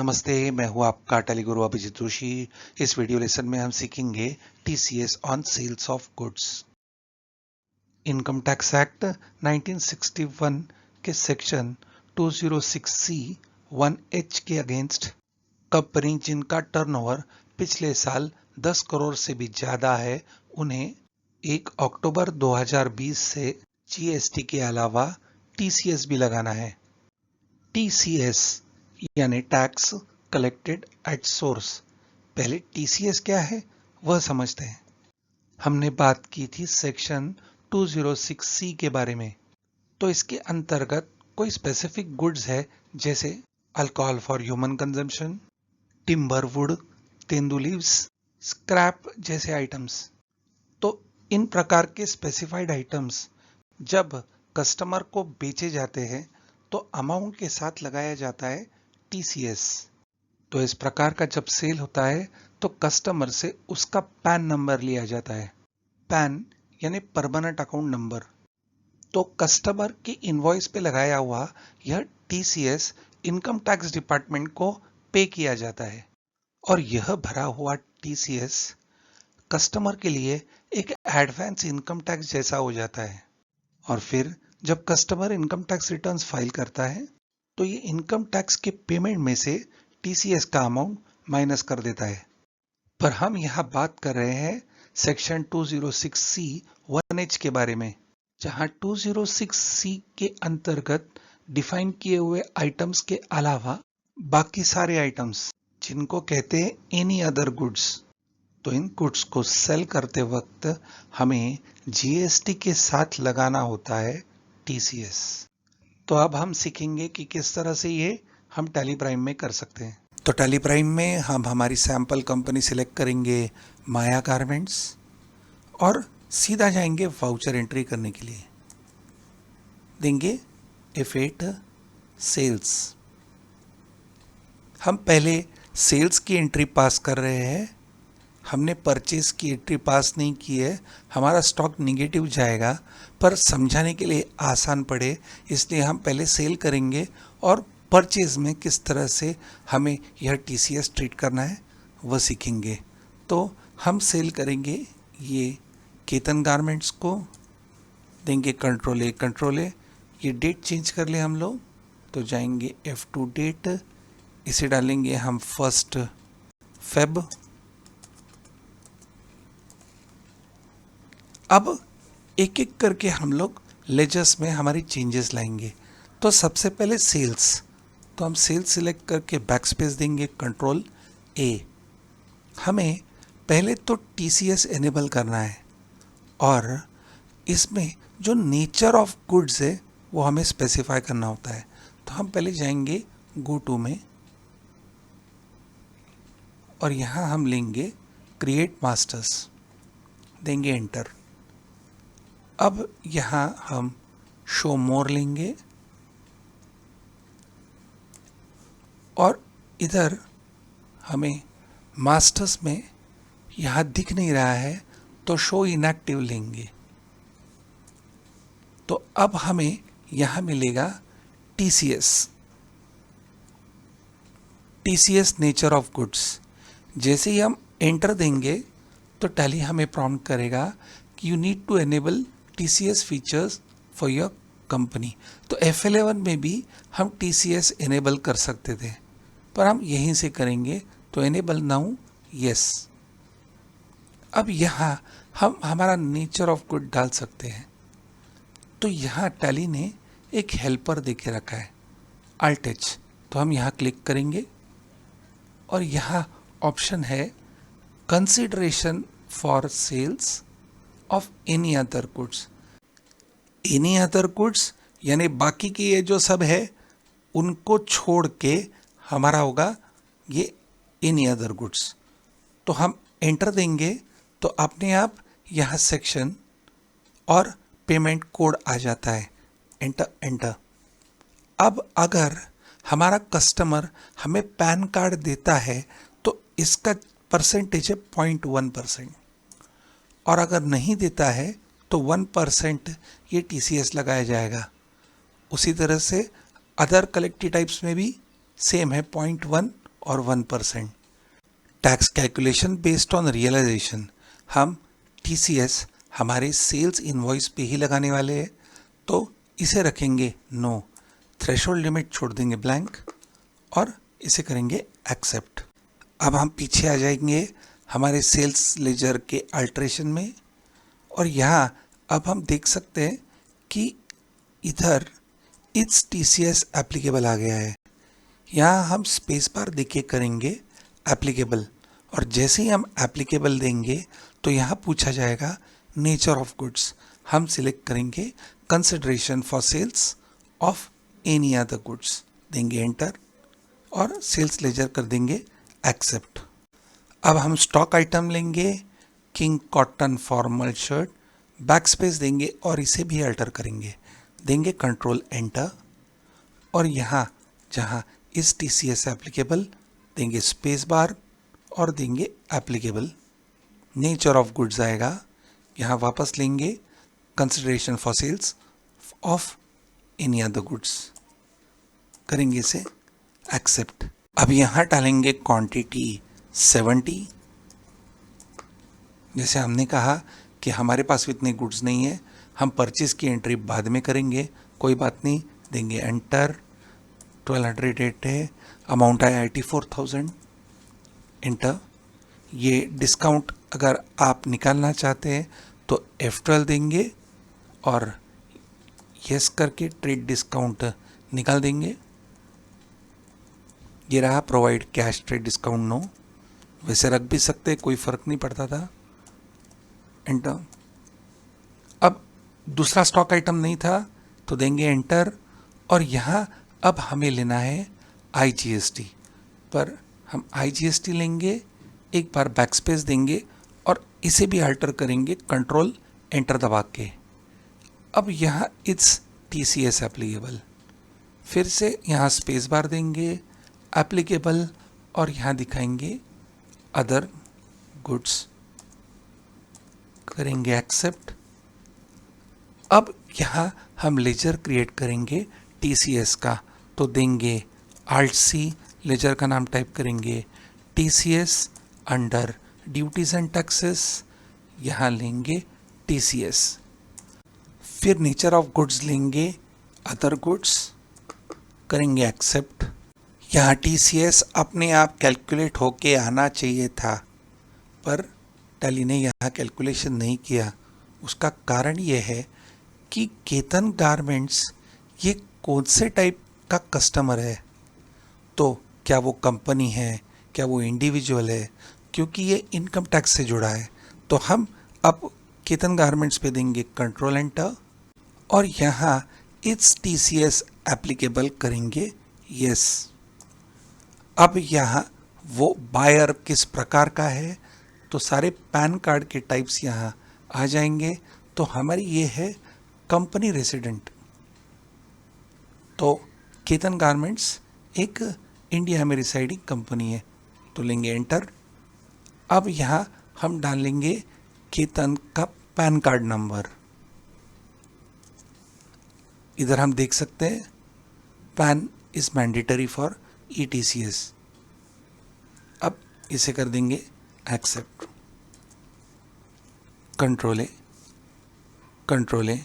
नमस्ते, मैं हूँ आपका टेलीगुरु अभिजीत जोशी। इस वीडियो लेसन में हम सीखेंगे TCS on sales of goods. Income tax act 1961 के सेक्शन 206C 1H के अगेंस्ट कंपनी जिनका टर्नओवर पिछले साल 10 करोड़ से भी ज्यादा है, उन्हें 1 अक्टूबर 2020 से जीएसटी के अलावा टीसीएस भी लगाना है। टीसीएस यानी टैक्स कलेक्टेड एट सोर्स। पहले टीसीएस क्या है वह समझते हैं। हमने बात की थी सेक्शन 206C के बारे में। तो इसके अंतर्गत कोई स्पेसिफिक गुड्स है, जैसे alcohol for human consumption, timber would, tendu leaves, scrap जैसे आइटम्स। तो इन प्रकार के स्पेसिफाइड आइटम्स जब कस्टमर को बेचे जाते हैं तो अमाउंट के साथ लगाया जाता है टीसीएस। तो इस प्रकार का जब सेल होता है तो कस्टमर से उसका पैन नंबर लिया जाता है। पैन यानी परमानेंट अकाउंट नंबर। तो कस्टमर की इनवॉइस पे लगाया हुआ यह टीसीएस इनकम टैक्स डिपार्टमेंट को पे किया जाता है और यह भरा हुआ टीसीएस कस्टमर के लिए एक एडवांस इनकम टैक्स जैसा हो जाता है। और फिर जब customer income tax returns file करता है तो ये इनकम टैक्स के पेमेंट में से टीसीएस का अमाउंट माइनस कर देता है। पर हम यहाँ बात कर रहे हैं सेक्शन 206C 1H के बारे में, जहाँ 206C के अंतर्गत डिफाइन किए हुए आइटम्स के अलावा बाकी सारे आइटम्स जिनको कहते हैं एनी अदर गुड्स। तो इन गुड्स को सेल करते वक्त हमें जीएसटी के साथ लगाना होता है टीसीएस। तो अब हम सीखेंगे कि किस तरह से ये हम टैली प्राइम में कर सकते हैं। तो टैली प्राइम में हम हमारी सैंपल कंपनी सिलेक्ट करेंगे माया गारमेंट्स और सीधा जाएंगे वाउचर एंट्री करने के लिए। देंगे F8 सेल्स। हम पहले सेल्स की एंट्री पास कर रहे हैं, हमने परचेज की एंट्री पास नहीं की है। हमारा स्टॉक निगेटिव जाएगा, पर समझाने के लिए आसान पड़े इसलिए हम पहले सेल करेंगे और परचेज में किस तरह से हमें यह टीसीएस ट्रीट करना है वह सीखेंगे। तो हम सेल करेंगे ये केतन गारमेंट्स को, देंगे कंट्रोल ए। ये डेट चेंज कर ले हम लोग, तो जाएंगे F2 डेट, इसे डालेंगे हम 1 Feb। अब एक एक करके हम लोग लेजर्स में हमारी चेंजेस लाएंगे। तो सबसे पहले सेल्स, तो हम सेल्स सिलेक्ट करके बैक स्पेस देंगे, कंट्रोल ए। हमें पहले तो टीसीएस एनेबल करना है और इसमें जो नेचर ऑफ गुड्स है वो हमें स्पेसिफाई करना होता है। तो हम पहले जाएंगे गो टू में और यहाँ हम लेंगे क्रिएट मास्टर्स, देंगे एंटर। अब यहाँ हम शो मोर लेंगे और इधर हमें मास्टर्स में यहाँ दिख नहीं रहा है तो शो इनएक्टिव लेंगे। तो अब हमें यहाँ मिलेगा टीसीएस नेचर ऑफ गुड्स। जैसे ही हम एंटर देंगे तो टैली हमें प्रॉम्प्ट करेगा कि you need to enable TCS features for your company. तो F11 में भी हम टीसीएस एनेबल कर सकते थे, पर हम यहीं से करेंगे। तो एनेबल नाउ यस। अब यहाँ हम हमारा नेचर ऑफ गुड डाल सकते हैं। तो यहाँ टैली ने एक हेल्पर दे के रखा है Alt H, तो हम यहाँ क्लिक करेंगे और यहाँ ऑप्शन है consideration for sales of any other goods. Any other goods यानी बाकी के ये जो सब है उनको छोड़ के हमारा होगा ये एनी अदर गुड्स। तो हम एंटर देंगे तो अपने आप यहाँ सेक्शन और पेमेंट कोड आ जाता है, एंटर। अब अगर हमारा कस्टमर हमें पैन कार्ड देता है तो इसका परसेंटेज है 0.1%, और अगर नहीं देता है तो 1% ये टीसीएस लगाया जाएगा। उसी तरह से अदर कलेक्टिव टाइप्स में भी सेम है 0.1 और 1%। Tax calculation based on realisation, हम टीसीएस हमारे सेल्स इनवॉइस पे ही लगाने वाले हैं, तो इसे रखेंगे नो। थ्रेशोल्ड लिमिट छोड़ देंगे ब्लैंक और इसे करेंगे एक्सेप्ट। अब हम पीछे आ जाएंगे हमारे सेल्स लेजर के अल्ट्रेशन में, और यहाँ अब हम देख सकते हैं कि इधर इट्स टीसीएस एप्लीकेबल आ गया है। यहाँ हम स्पेस बार देके करेंगे एप्लीकेबल, और जैसे ही हम एप्लीकेबल देंगे तो यहाँ पूछा जाएगा नेचर ऑफ गुड्स। हम सिलेक्ट करेंगे consideration for sales of any other goods, देंगे एंटर और सेल्स लेजर कर देंगे एक्सेप्ट। अब हम स्टॉक आइटम लेंगे king cotton formal shirt, back space देंगे और इसे भी अल्टर करेंगे, देंगे कंट्रोल एंटर, और यहाँ जहाँ इस टीसीएस एप्लीकेबल देंगे स्पेस बार और देंगे एप्लीकेबल। नेचर ऑफ गुड्स आएगा, यहाँ वापस लेंगे consideration for sales of any other goods, करेंगे इसे एक्सेप्ट। अब यहाँ डालेंगे क्वांटिटी 70। जैसे हमने कहा कि हमारे पास इतने गुड्स नहीं है, हम परचेज की एंट्री बाद में करेंगे, कोई बात नहीं, देंगे एंटर। 1208 है, अमाउंट आया 84,000, एंटर। ये डिस्काउंट अगर आप निकालना चाहते हैं तो F12 देंगे और यस करके ट्रेड डिस्काउंट निकाल देंगे। ये रहा provide cash trade discount no, वैसे रख भी सकते, कोई फर्क नहीं पड़ता था, एंटर। अब दूसरा स्टॉक आइटम नहीं था तो देंगे एंटर, और यहाँ अब हमें लेना है IGST, पर हम IGST लेंगे, एक बार बैक स्पेस देंगे और इसे भी अल्टर करेंगे कंट्रोल एंटर दबा के। अब यहाँ इट्स TCS एप्लीकेबल, फिर से यहाँ स्पेस बार देंगे एप्लीकेबल और यहाँ दिखाएंगे अदर गुड्स, करेंगे एक्सेप्ट। अब यहाँ हम लेजर क्रिएट करेंगे TCS का, तो देंगे Alt+C, लेजर का नाम टाइप करेंगे TCS under duties and taxes, यहाँ लेंगे TCS। फिर नेचर ऑफ गुड्स लेंगे अदर गुड्स, करेंगे एक्सेप्ट। यहाँ TCS अपने आप कैलकुलेट होके आना चाहिए था, पर टैली ने यहाँ कैलकुलेशन नहीं किया। उसका कारण ये है कि केतन गारमेंट्स ये कौन से टाइप का कस्टमर है, तो क्या वो कंपनी है, क्या वो इंडिविजुअल है, क्योंकि ये इनकम टैक्स से जुड़ा है। तो हम अब केतन गारमेंट्स पे देंगे कंट्रोल एंटर और यहाँ इट्स TCS एप्लीकेबल करेंगे यस। अब यहाँ वो बायर किस प्रकार का है, तो सारे पैन कार्ड के टाइप्स यहाँ आ जाएंगे। तो हमारी ये है कंपनी रेसिडेंट, तो केतन गारमेंट्स एक इंडिया में रिसाइडिंग कंपनी है, तो लेंगे एंटर। अब यहाँ हम डालेंगे केतन का पैन कार्ड नंबर, इधर हम देख सकते हैं pan is mandatory for ETCS। अब इसे कर देंगे एक्सेप्ट, कंट्रोल ए।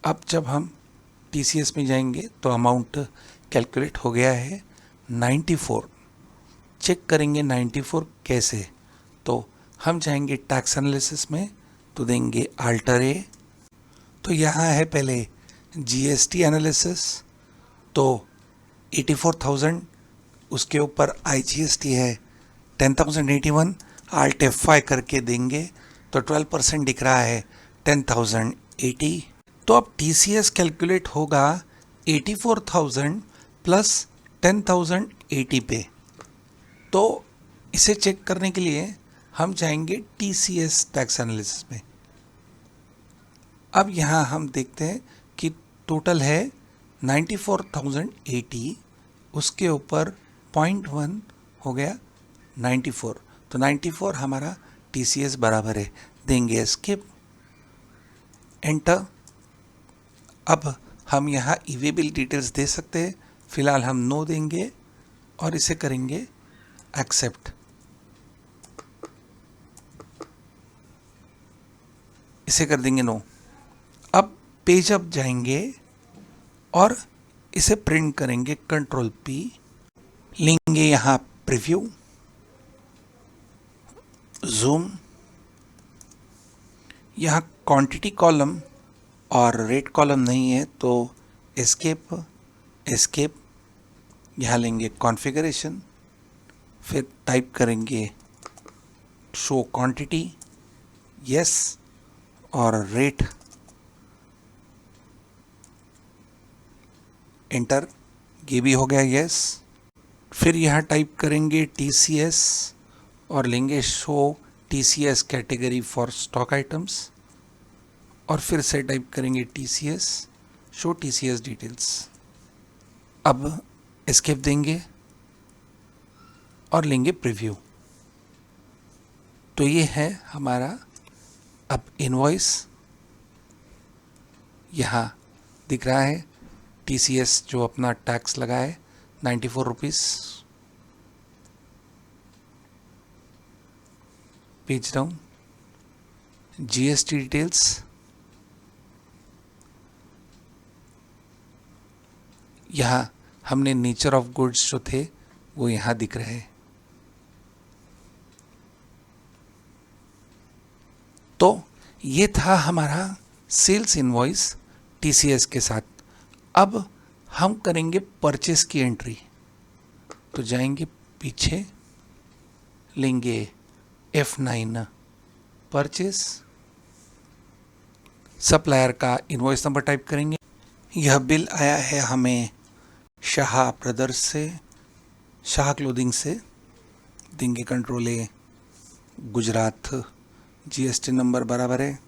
अब जब हम TCS में जाएंगे तो अमाउंट कैलकुलेट हो गया है 94। चेक करेंगे 94 कैसे, तो हम जाएंगे टैक्स एनालिसिस में, तो देंगे अल्टर ए। तो यहाँ है पहले GST एनालिसिस, तो 84,000, उसके ऊपर IGST है 10,081, Alt F5 करके देंगे तो 12% दिख रहा है 10,080। तो अब TCS कैलकुलेट होगा 84,000 प्लस 10,080 पे। तो इसे चेक करने के लिए हम जाएंगे TCS टैक्स एनालिसिस में। अब यहाँ हम देखते हैं कि टोटल है 94,080, उसके ऊपर 0.1 हो गया 94, तो 94 हमारा TCS बराबर है, देंगे स्किप एंटर। अब हम यहाँ ईवेबिल डिटेल्स दे सकते हैं, फिलहाल हम नो देंगे और इसे करेंगे एक्सेप्ट। इसे कर देंगे नो। अब पेज अप जाएंगे और इसे प्रिंट करेंगे, कंट्रोल पी, लेंगे यहाँ प्रीव्यू, जूम, यहाँ क्वांटिटी कॉलम और रेट कॉलम नहीं है तो एस्केप, एस्केप, यहाँ लेंगे कॉन्फ़िगरेशन, फिर टाइप करेंगे शो क्वांटिटी, यस, और रेट, एंटर, ये भी हो गया यस। फिर यहाँ टाइप करेंगे TCS और लेंगे show TCS category for stock items, और फिर से टाइप करेंगे TCS, शो TCS डिटेल्स। अब एस्केप देंगे और लेंगे प्रीव्यू। तो ये है हमारा अब इनवॉइस, यहाँ दिख रहा है TCS जो अपना टैक्स लगा है 94 rupees. Page down, GST details, यहाँ हमने नेचर ऑफ गुड्स जो थे वो यहाँ दिख रहे हैं। तो ये था हमारा सेल्स इनवॉइस TCS के साथ। अब हम करेंगे परचेस की एंट्री। तो जाएंगे पीछे, लेंगे F9 परचेस, सप्लायर का इनवॉइस नंबर टाइप करेंगे। यह बिल आया है हमें शाह ब्रदर्स से, शाह क्लोथिंग से, देंगे कंट्रोल ए, गुजरात, GST नंबर बराबर है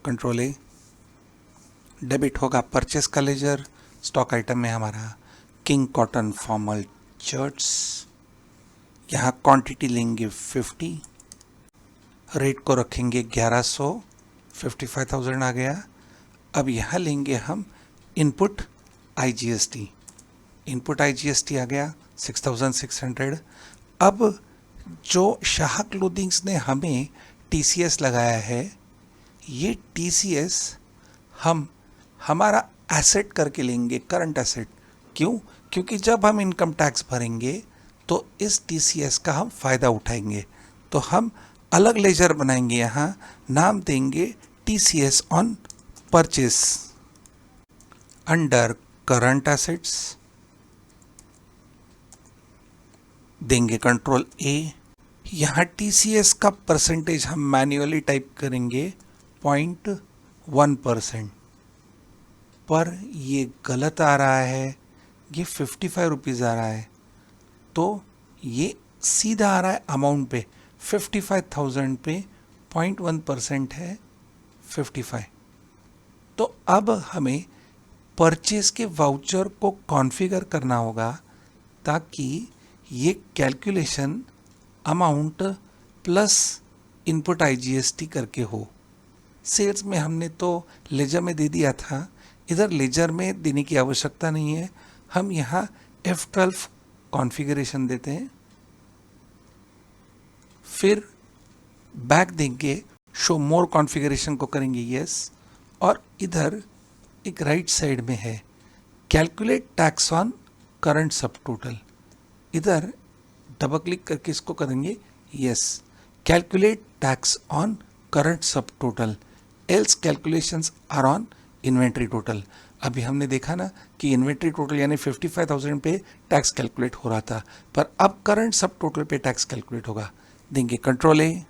कंट्रोल ए। डेबिट होगा परचेस का लेजर, स्टॉक आइटम में हमारा किंग कॉटन फॉर्मल शर्ट्स, यहाँ क्वांटिटी लेंगे 50, रेट को रखेंगे 1100, 55,000 आ गया। अब यहाँ लेंगे हम इनपुट IGST, इनपुट IGST आ गया 6600। अब जो शाह क्लोथिंग्स ने हमें TCS लगाया है, ये TCS हम हमारा एसेट करके लेंगे, करंट एसेट। क्यों? क्योंकि जब हम इनकम टैक्स भरेंगे तो इस TCS का हम फ़ायदा उठाएंगे। तो हम अलग लेजर बनाएंगे, यहाँ नाम देंगे TCS on purchase, under current assets, देंगे कंट्रोल ए। यहाँ TCS का परसेंटेज हम मैन्युअली टाइप करेंगे 0.1%, पर ये गलत आ रहा है, ये 55 रुपीज़ आ रहा है। तो ये सीधा आ रहा है अमाउंट पे, 55,000 पे 0.1% है 55। तो अब हमें परचेस के वाउचर को कॉन्फ़िगर करना होगा ताकि ये calculation amount plus input IGST करके हो। सेल्स में हमने तो लेजर में दे दिया था, इधर लेजर में देने की आवश्यकता नहीं है। हम यहाँ F12 कॉन्फ़िगरेशन देते हैं, फिर बैक देंगे, शो मोर कॉन्फ़िगरेशन को करेंगे यस, और इधर एक राइट साइड में है calculate tax on current subtotal, इधर डबल क्लिक करके इसको करेंगे yes, calculate tax on current subtotal else calculations are on inventory total. अभी हमने देखा ना कि इन्वेंट्री टोटल यानी 55,000 पे टैक्स कैलकुलेट हो रहा था, पर अब करंट सब टोटल पे टैक्स कैलकुलेट होगा। देंगे कंट्रोल ए,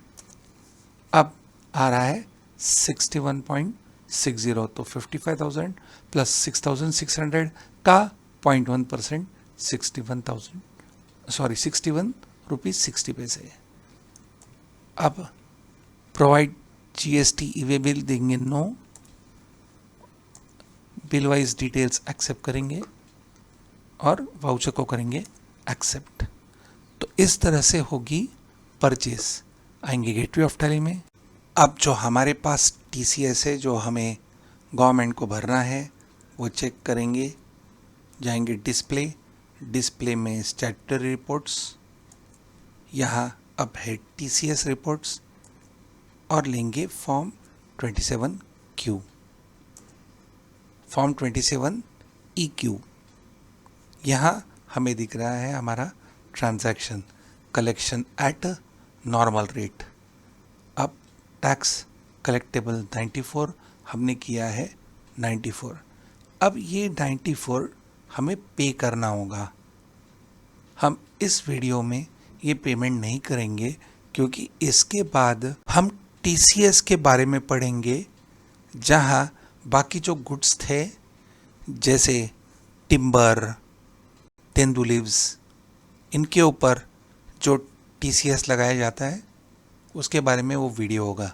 अब आ रहा है 61.60, तो 55,000 प्लस 6,600 का 0.1% 61 रुपीज़ 60 पैसे। अब प्रोवाइड GST ई-वे बिल देंगे no, bill wise details accept करेंगे और वाउचर को करेंगे एक्सेप्ट। तो इस तरह से होगी परचेस। आएंगे गेटवे ऑफ टैली में। अब जो हमारे पास TCS है जो हमें गवर्नमेंट को भरना है वो चेक करेंगे, जाएंगे डिस्प्ले, डिस्प्ले में स्टैट्यूटरी रिपोर्ट्स, यहाँ अब है TCS रिपोर्ट्स और लेंगे फॉर्म 27Q, फॉर्म 27EQ। यहाँ हमें दिख रहा है हमारा transaction collection at normal rate. अब टैक्स कलेक्टेबल 94 हमने किया है 94। अब ये 94 हमें पे करना होगा। हम इस वीडियो में ये पेमेंट नहीं करेंगे क्योंकि इसके बाद हम TCS के बारे में पढ़ेंगे, जहाँ बाकी जो गुड्स थे जैसे टिम्बर, तेंदू लीव्स, इनके ऊपर जो TCS लगाया जाता है उसके बारे में वो वीडियो होगा।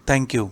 Thank you.